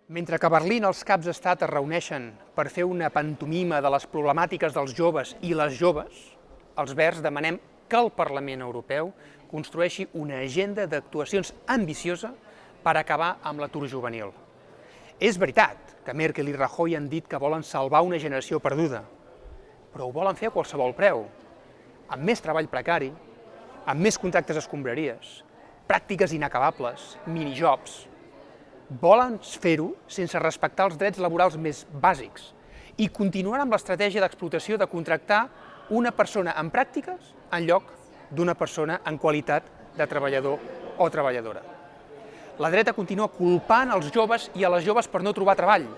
Mentre que a Berlín els caps d'estat es reuneixen per fer una pantomima de les problemàtiques dels joves i les joves, els Verds demanem que el Parlament Europeu construeixi una agenda d'actuacions ambiciosa per acabar amb l'atur juvenil. És veritat que Merkel i Rajoy han dit que volen salvar una generació perduda, però ho volen fer a qualsevol preu, amb més treball precari, amb més contractes escombraries, pràctiques inacabables, minijobs. Volen fer-ho sense respectar els drets laborals més bàsics i continuar amb l'estratègia d'explotació de contractar una persona en pràctiques en lloc d'una persona en qualitat de treballador o treballadora. La dreta continua culpant els joves i a les joves per no trobar treball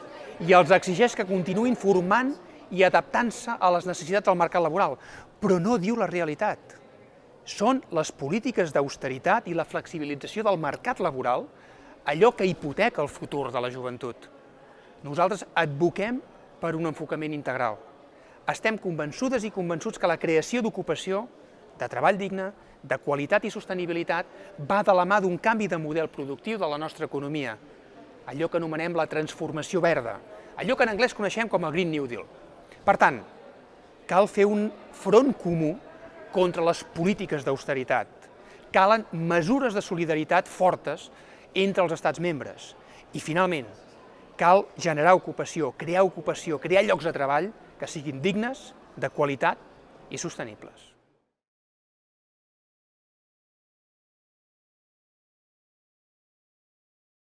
i els exigeix que continuïn formant i adaptant-se a les necessitats del mercat laboral, però no diu la realitat. Són les polítiques d'austeritat i la flexibilització del mercat laboral allò que hipoteca el futur de la joventut. Nosaltres advoquem per un enfocament integral. Estem convençudes i convençuts que la creació d'ocupació, de treball digne, de qualitat i sostenibilitat, va de la mà d'un canvi de model productiu de la nostra economia, allò que anomenem la transformació verda, allò que en anglès coneixem com el Green New Deal. Per tant, cal fer un front comú contra les polítiques d'austeritat. Calen mesures de solidaritat fortes entre els estats membres. I, finalment, cal generar ocupació, crear llocs de treball que siguin dignes, de qualitat i sostenibles.